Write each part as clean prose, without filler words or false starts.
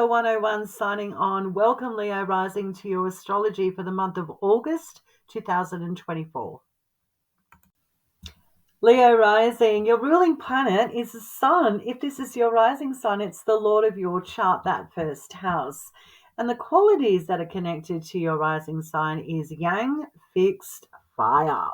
Girl 101 signing on. Welcome, Leo Rising, to your astrology for the month of August 2024. Leo Rising, your ruling planet is the Sun. If this is your rising sign, it's the Lord of your chart, that first house. And the qualities that are connected to your rising sign is Yang, fixed, fire.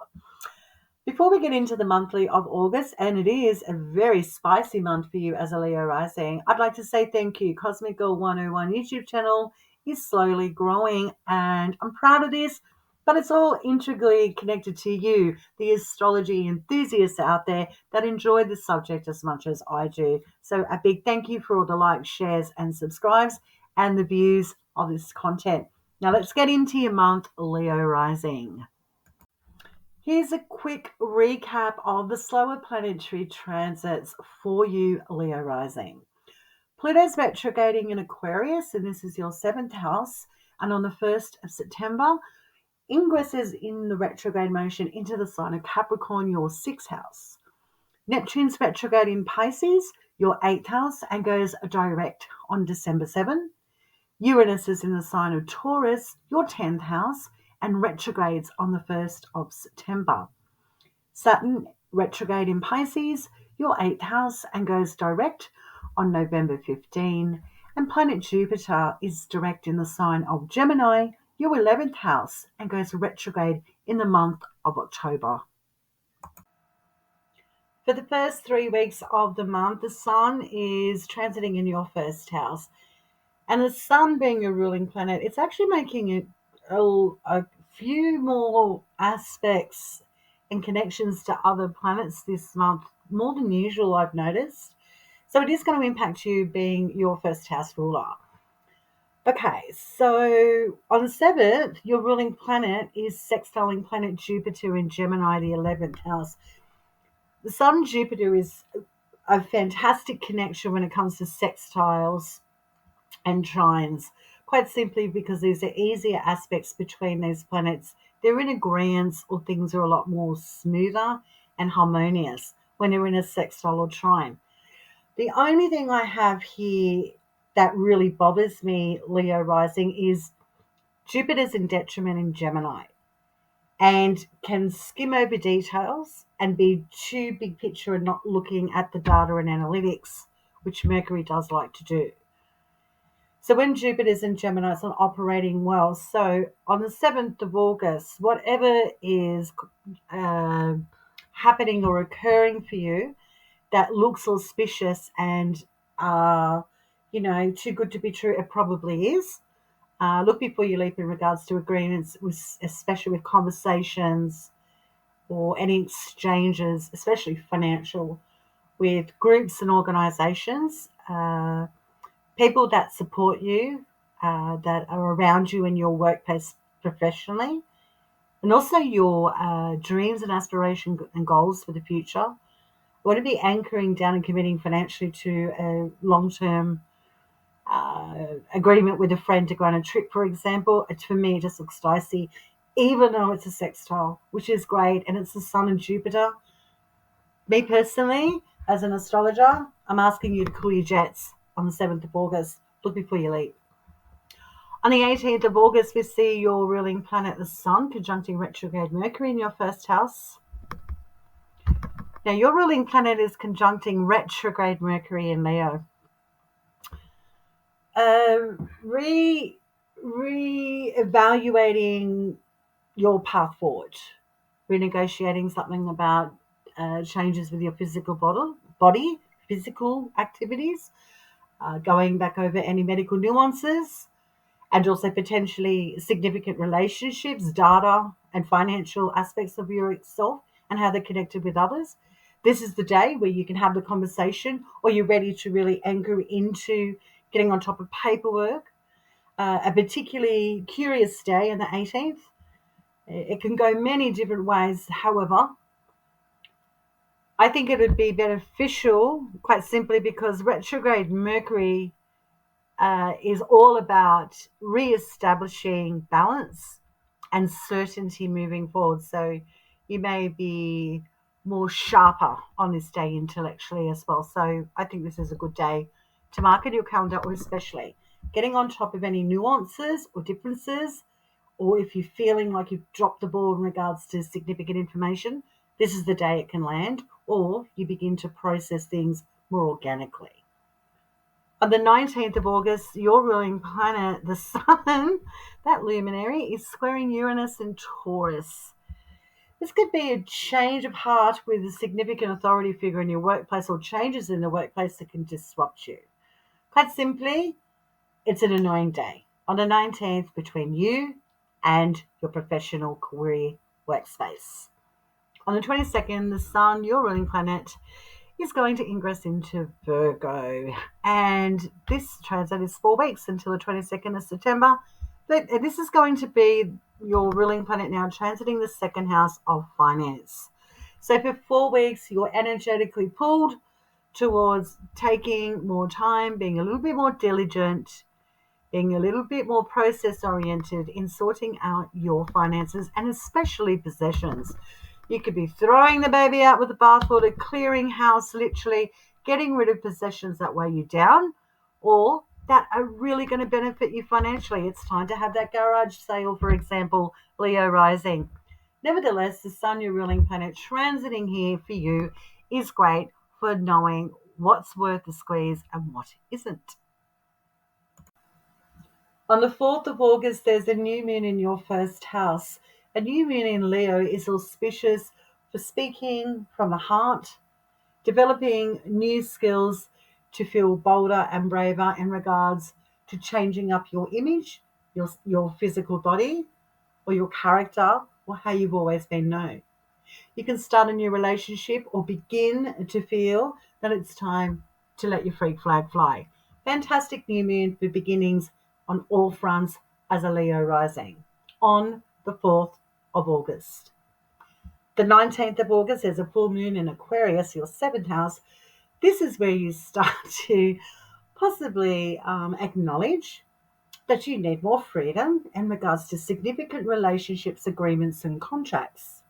Before we get into the monthly of August, and it is a very spicy month for you as a Leo rising, I'd like to say thank you. Cosmic Girl 101 YouTube channel is slowly growing, and I'm proud of this, but it's all integrally connected to you, the astrology enthusiasts out there that enjoy the subject as much as I do. So a big thank you for all the likes, shares, and subscribes and the views of this content. Now let's get into your month, Leo rising. Here's a quick recap of the slower planetary transits for you, Leo rising. Pluto's retrograding in Aquarius, and this is your 7th house. And on the 1st of September, ingresses in the retrograde motion into the sign of Capricorn, your 6th house. Neptune's retrograde in Pisces, your 8th house, and goes direct on December 7. Uranus is in the sign of Taurus, your 10th house, and retrogrades on the 1st of September. Saturn retrograde in Pisces, your 8th house, and goes direct on November 15. And planet Jupiter is direct in the sign of Gemini, your 11th house, and goes retrograde in the month of October. For the first 3 weeks of the month, the Sun is transiting in your 1st house. And the Sun being a ruling planet, it's actually making it a few more aspects and connections to other planets this month, more than usual, I've noticed. So it is going to impact you being your 1st house ruler. Okay, so on the 7th, your ruling planet is sextiling planet Jupiter in Gemini, the 11th house. The Sun Jupiter is a fantastic connection when it comes to sextiles and trines, quite simply because these are easier aspects between these planets. They're in agreement, or things are a lot more smoother and harmonious when they're in a sextile or trine. The only thing I have here that really bothers me, Leo rising, is Jupiter's in detriment in Gemini and can skim over details and be too big picture and not looking at the data and analytics, which Mercury does like to do. So when Jupiter's in Gemini, it's not operating well. So on the 7th of August, whatever is happening or occurring for you that looks auspicious and, too good to be true, it probably is. Look before you leap in regards to agreements, especially with conversations or any exchanges, especially financial, with groups and organisations. People that support you, that are around you in your workplace professionally, and also your dreams and aspirations and goals for the future. Want to be anchoring down and committing financially to a long-term agreement with a friend to go on a trip, for example. For me, it just looks dicey, even though it's a sextile, which is great, and it's the Sun and Jupiter. Me personally, as an astrologer, I'm asking you to cool your jets on the 7th of August. Look before you leap. On the 18th of August, we see your ruling planet, the Sun, conjuncting retrograde Mercury in your 1st house. Now, your ruling planet is conjuncting retrograde Mercury in Leo. Re-evaluating your path forward. Renegotiating something about changes with your physical body, physical activities, going back over any medical nuances, and also potentially significant relationships, data, and financial aspects of yourself and how they're connected with others. This is the day where you can have the conversation, or you're ready to really anchor into getting on top of paperwork. A particularly curious day on the 18th. It can go many different ways. However, I think it would be beneficial, quite simply because retrograde Mercury is all about re-establishing balance and certainty moving forward. So you may be more sharper on this day intellectually as well. So I think this is a good day to mark in your calendar, or especially getting on top of any nuances or differences, or if you're feeling like you've dropped the ball in regards to significant information, this is the day it can land, or you begin to process things more organically. On the 19th of August, your ruling planet, the Sun, that luminary, is squaring Uranus in Taurus. This could be a change of heart with a significant authority figure in your workplace or changes in the workplace that can disrupt you. Quite simply, it's an annoying day on the 19th between you and your professional career workspace. On the 22nd, the Sun, your ruling planet, is going to ingress into Virgo. And this transit is 4 weeks until the 22nd of September. But this is going to be your ruling planet now transiting the second house of finance. So for 4 weeks, you're energetically pulled towards taking more time, being a little bit more diligent, being a little bit more process oriented in sorting out your finances and especially possessions. You could be throwing the baby out with the bathwater, clearing house, literally getting rid of possessions that weigh you down or that are really going to benefit you financially. It's time to have that garage sale, for example, Leo rising. Nevertheless, the Sun, your ruling planet, transiting here for you is great for knowing what's worth the squeeze and what isn't. On the 4th of August, there's a new moon in your first house. A new moon in Leo is auspicious for speaking from the heart, developing new skills to feel bolder and braver in regards to changing up your image, your physical body, or your character, or how you've always been known. You can start a new relationship or begin to feel that it's time to let your freak flag fly. Fantastic new moon for beginnings on all fronts as a Leo rising on the 4th of August. The 19th of August, there's a full moon in Aquarius, your seventh house. This is where you start to possibly acknowledge that you need more freedom in regards to significant relationships, agreements, and contracts.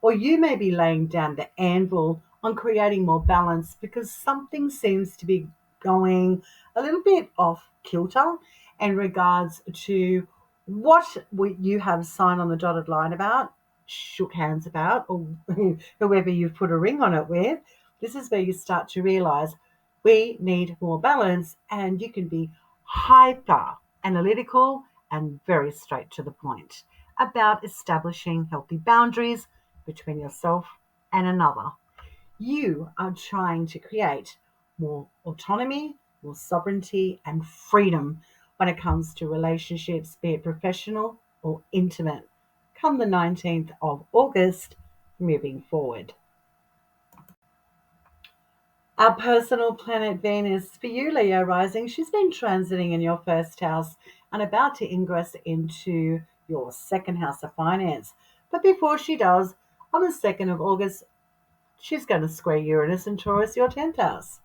Or you may be laying down the anvil on creating more balance because something seems to be going a little bit off kilter in regards to what you have signed on the dotted line about, shook hands about, or whoever you've put a ring on it with. This is where you start to realize we need more balance, and you can be hyper analytical and very straight to the point about establishing healthy boundaries between yourself and another. You are trying to create more autonomy, more sovereignty, and freedom when it comes to relationships, be it professional or intimate, come the 19th of August, moving forward. Our personal planet Venus, for you, Leo rising, she's been transiting in your first house and about to ingress into your second house of finance. But before she does, on the 2nd of August, she's going to square Uranus and Taurus, your 10th house.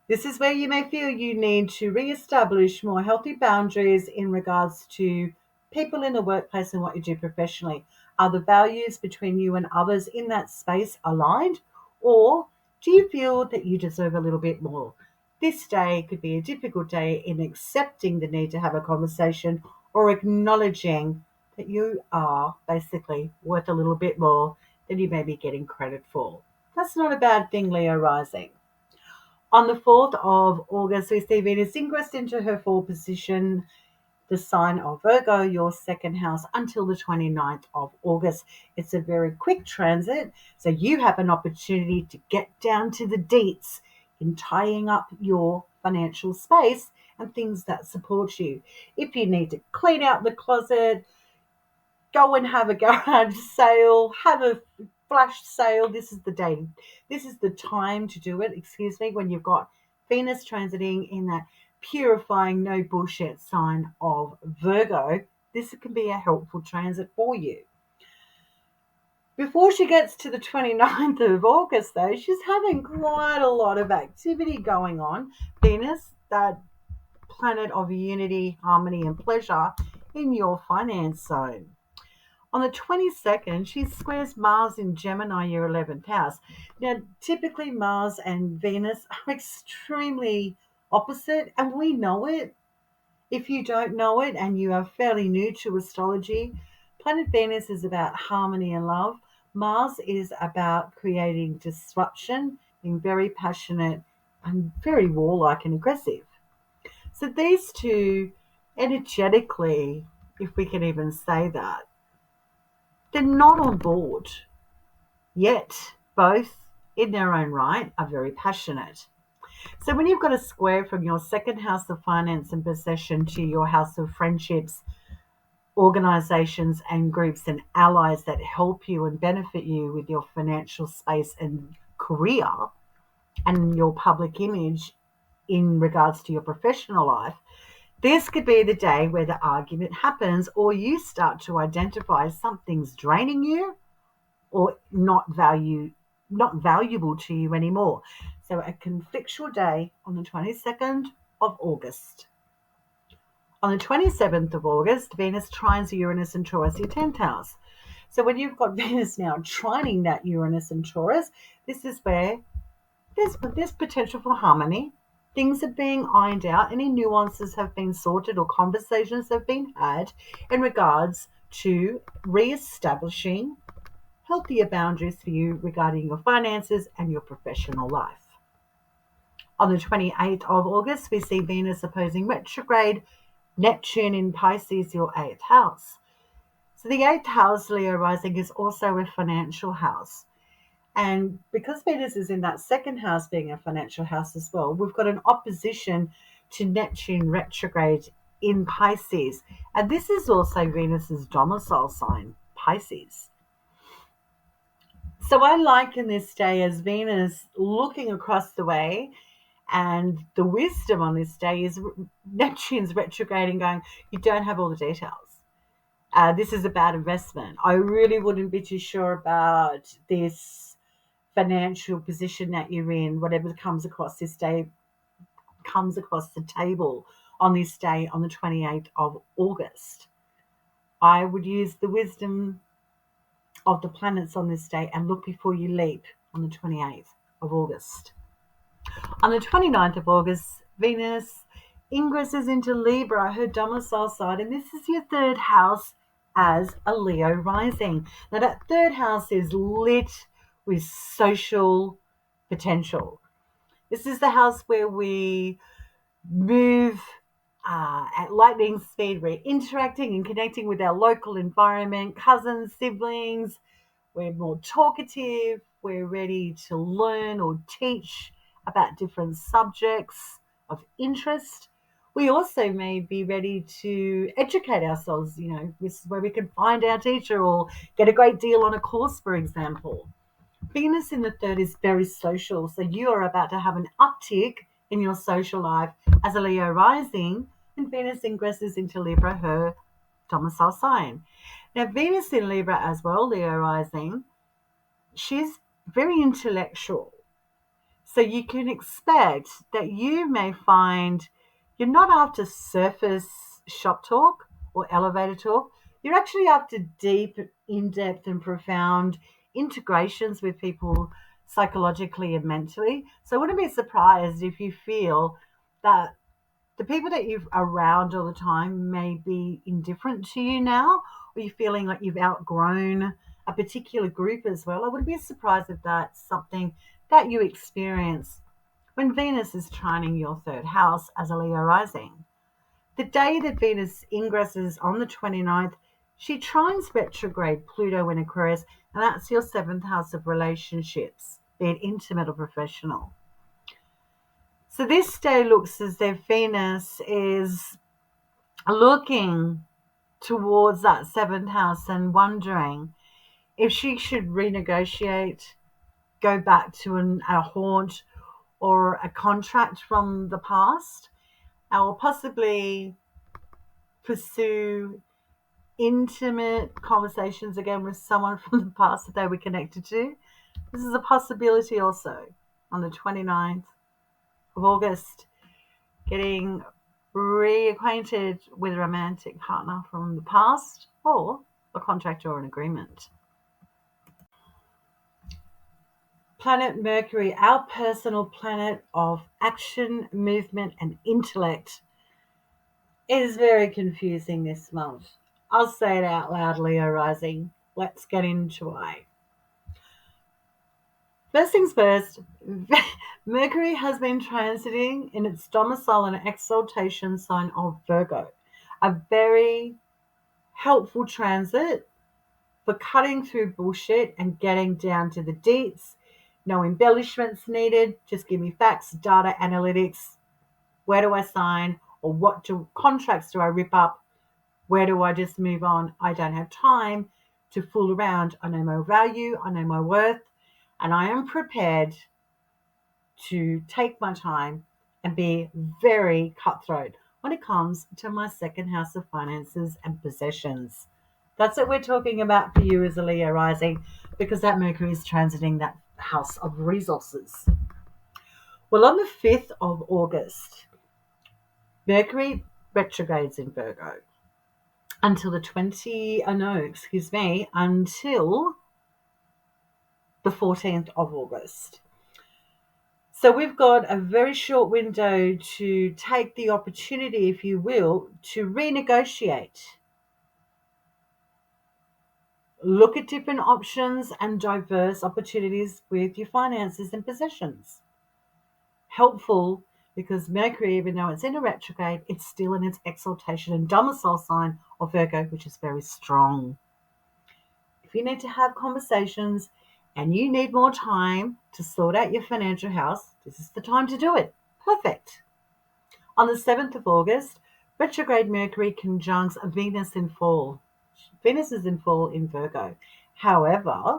This is where you may feel you need to re-establish more healthy boundaries in regards to people in the workplace and what you do professionally. Are the values between you and others in that space aligned? Or do you feel that you deserve a little bit more? This day could be a difficult day in accepting the need to have a conversation or acknowledging that you are basically worth a little bit more than you may be getting credit for. That's not a bad thing, Leo rising. On the 4th of August, we see Venus ingress into her fall position, the sign of Virgo, your second house, until the 29th of August. It's a very quick transit, so you have an opportunity to get down to the deets in tying up your financial space and things that support you. If you need to clean out the closet, go and have a garage sale, have a flash sale. This is the day. This is the time to do it, when you've got Venus transiting in that purifying, no bullshit sign of Virgo. This can be a helpful transit for you. Before she gets to the 29th of August, though, she's having quite a lot of activity going on. Venus, that planet of unity, harmony, and pleasure in your finance zone. On the 22nd, she squares Mars in Gemini, your 11th house. Now, typically Mars and Venus are extremely opposite, and we know it. If you don't know it and you are fairly new to astrology, planet Venus is about harmony and love. Mars is about creating disruption, being very passionate and very warlike and aggressive. So these two, energetically, if we can even say that, they're not on board yet. Both, in their own right, are very passionate. So when you've got a square from your second house of finance and possession to your house of friendships, organizations and groups and allies that help you and benefit you with your financial space and career and your public image in regards to your professional life, this could be the day where the argument happens or you start to identify something's draining you or not valuable to you anymore. So a conflictual day on the 22nd of August. On the 27th of August, Venus trines Uranus and Taurus, your 10th house. So when you've got Venus now trining that Uranus and Taurus, this is where there's potential for harmony. Things are being ironed out. Any nuances have been sorted or conversations have been had in regards to re-establishing healthier boundaries for you regarding your finances and your professional life. On the 28th of August, we see Venus opposing retrograde Neptune in Pisces, your 8th house. So the 8th house, Leo rising, is also a financial house. And because Venus is in that second house being a financial house as well, we've got an opposition to Neptune retrograde in Pisces. And this is also Venus's domicile sign, Pisces. So I liken this day as Venus looking across the way, and the wisdom on this day is Neptune's retrograding, going, you don't have all the details. This is a bad investment. I really wouldn't be too sure about this financial position that you're in. Whatever comes across this day comes across the table on this day on the 28th of August. I would use the wisdom of the planets on this day and look before you leap on the 28th of August. On the 29th of August, Venus ingresses into Libra, her domicile sign, and this is your third house as a Leo rising. Now, that third house is lit with social potential. This is the house where we move at lightning speed. We're interacting and connecting with our local environment, cousins, siblings. We're more talkative. We're ready to learn or teach about different subjects of interest. We also may be ready to educate ourselves. This is where we can find our teacher or get a great deal on a course, for example. Venus in the third is very social, so you are about to have an uptick in your social life as a Leo rising, and Venus ingresses into Libra, her domicile sign. Now, Venus in Libra as well, Leo rising, she's very intellectual. So you can expect that you may find you're not after surface shop talk or elevator talk. You're actually after deep, in-depth and profound integrations with people psychologically and mentally. So I wouldn't be surprised if you feel that the people that you're around all the time may be indifferent to you now, or you're feeling like you've outgrown a particular group as well. I wouldn't be surprised if that's something that you experience when Venus is trining your third house as a Leo rising. The day that Venus ingresses on the 29th, she trines retrograde Pluto in Aquarius, and that's your seventh house of relationships, be it intimate or professional. So this day looks as if Venus is looking towards that seventh house and wondering if she should renegotiate, go back to a haunt or a contract from the past, or possibly pursue intimate conversations again with someone from the past that they were connected to. This is a possibility also on the 29th of August, getting reacquainted with a romantic partner from the past or a contract or an agreement. Planet Mercury, our personal planet of action, movement, and intellect, It is very confusing this month. I'll say it out loud, Leo rising. Let's get into it. First things first, Mercury has been transiting in its domicile and exaltation sign of Virgo. A very helpful transit for cutting through bullshit and getting down to the deets. No embellishments needed. Just give me facts, data, analytics. Where do I sign? Or contracts do I rip up? Where do I just move on? I don't have time to fool around. I know my value, I know my worth, and I am prepared to take my time and be very cutthroat when it comes to my second house of finances and possessions. That's what we're talking about for you as a Leo rising, because that Mercury is transiting that house of resources. Well, on the 5th of August, Mercury retrogrades in Virgo until until the 14th of August. So we've got a very short window to take the opportunity, if you will, to renegotiate. Look at different options and diverse opportunities with your finances and possessions. Helpful because Mercury, even though it's in a retrograde, it's still in its exaltation and domicile sign of Virgo, which is very strong. If you need to have conversations and you need more time to sort out your financial house, this is the time to do it. Perfect. On the 7th of August, retrograde Mercury conjuncts Venus in fall. Venus is in fall in Virgo. However,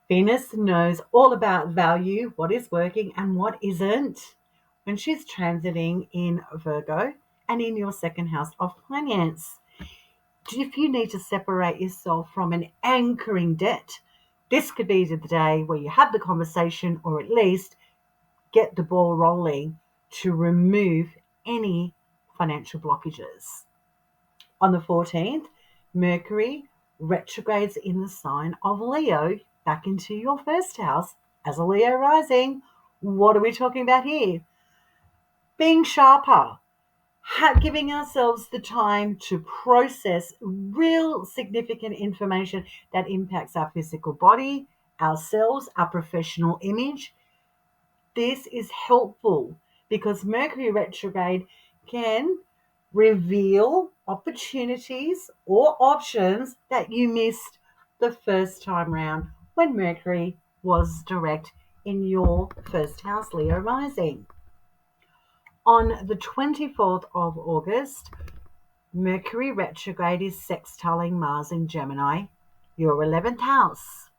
Venus knows all about value, what is working and what isn't, when she's transiting in Virgo and in your second house of finance. If you need to separate yourself from an anchoring debt, this could be the day where you have the conversation, or at least get the ball rolling to remove any financial blockages. On the 14th, Mercury retrogrades in the sign of Leo back into your first house as a Leo rising. What are we talking about here? Being sharper, giving ourselves the time to process real significant information that impacts our physical body, ourselves, our professional image. This is helpful because Mercury retrograde can reveal opportunities or options that you missed the first time round when Mercury was direct in your first house, Leo rising. On the 24th of August, Mercury retrograde is sextiling Mars in Gemini, your 11th house.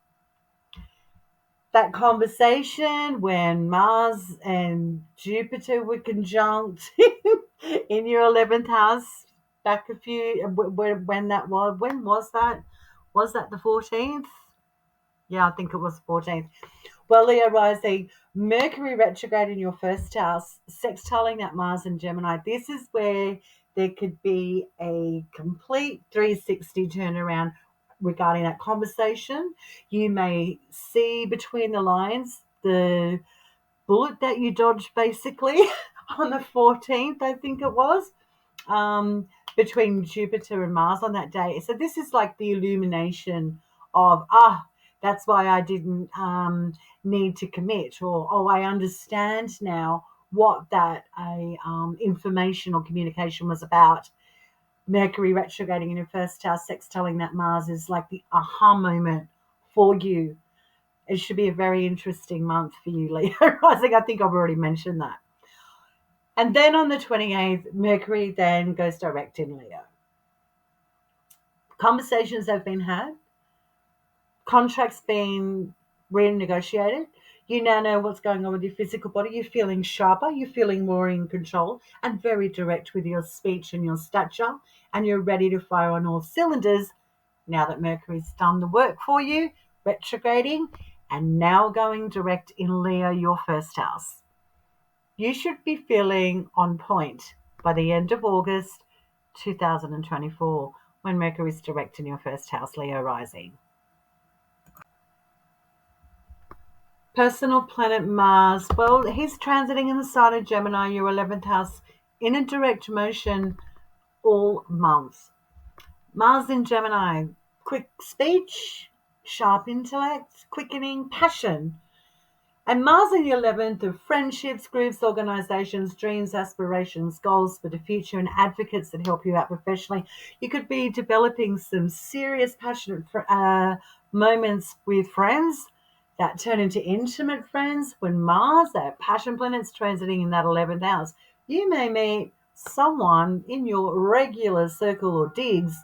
That conversation when Mars and Jupiter were conjunct in your 11th house back when was that? Was that the 14th? Yeah, I think it was the 14th. Well, Leo rising, Mercury retrograde in your first house, sextiling that Mars and Gemini. This is where there could be a complete 360 turnaround regarding that conversation. You may see between the lines the bullet that you dodged basically on the 14th, I think it was, between Jupiter and Mars on that day. So this is like the illumination of, that's why I didn't need to commit, or, I understand now what that information or communication was about. Mercury retrograding in your first house, sextiling that Mars is like the aha moment for you. It should be a very interesting month for you, Leo rising. I think I've already mentioned that. And then on the 28th, Mercury then goes direct in Leo. Conversations have been had, contracts being renegotiated. You now know what's going on with your physical body. You're feeling sharper, you're feeling more in control and very direct with your speech and your stature, and you're ready to fire on all cylinders now that Mercury's done the work for you, retrograding, and now going direct in Leo, your first house. You should be feeling on point by the end of August 2024 when Mercury's direct in your first house, Leo rising. Personal planet Mars, well, he's transiting in the sign of Gemini, your 11th house, in a direct motion all month. Mars in Gemini, quick speech, sharp intellect, quickening, passion. And Mars in the 11th of friendships, groups, organizations, dreams, aspirations, goals for the future, and advocates that help you out professionally. You could be developing some serious, passionate moments with friends that turn into intimate friends. When Mars, that passion planet's transiting in that 11th house, you may meet someone in your regular circle or digs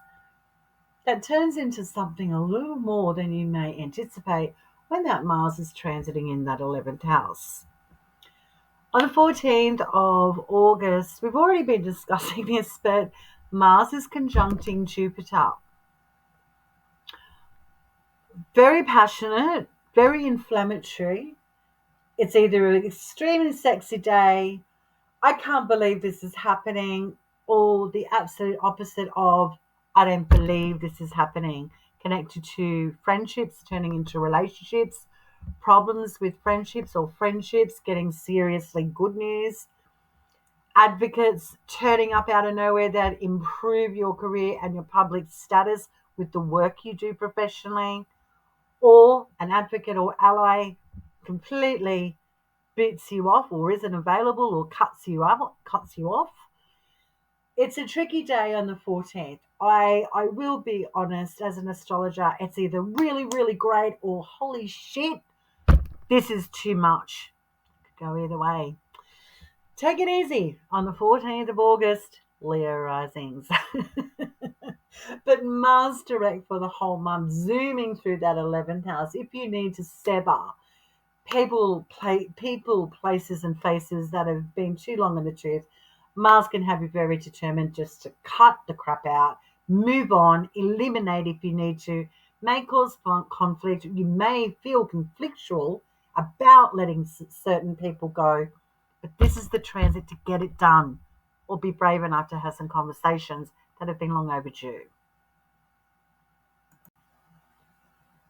that turns into something a little more than you may anticipate when that Mars is transiting in that 11th house. On the 14th of August, we've already been discussing this, but Mars is conjuncting Jupiter. Very passionate, very inflammatory. It's either an extremely sexy day, I can't believe this is happening, or the absolute opposite of I don't believe this is happening, connected to friendships turning into relationships, problems with friendships or friendships getting seriously good news, advocates turning up out of nowhere that improve your career and your public status with the work you do professionally, or an advocate or ally completely boots you off or isn't available or cuts you off. It's a tricky day on the 14th. I will be honest, as an astrologer, it's either really, really great or holy shit, this is too much. Could go either way. Take it easy on the 14th of August, Leo risings. But Mars direct for the whole month, zooming through that 11th house. If you need to sever people, places, and faces that have been too long in the tooth, Mars can have you very determined just to cut the crap out, move on, eliminate if you need to, may cause conflict. You may feel conflictual about letting certain people go, but this is the transit to get it done, or be brave enough to have some conversations that have been long overdue.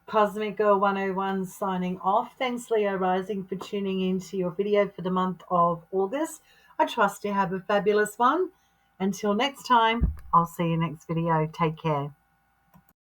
Cosmic Girl 101 signing off. Thanks, Leo Rising, for tuning into your video for the month of August. I trust you have a fabulous one. Until next time, I'll see you next video. Take care.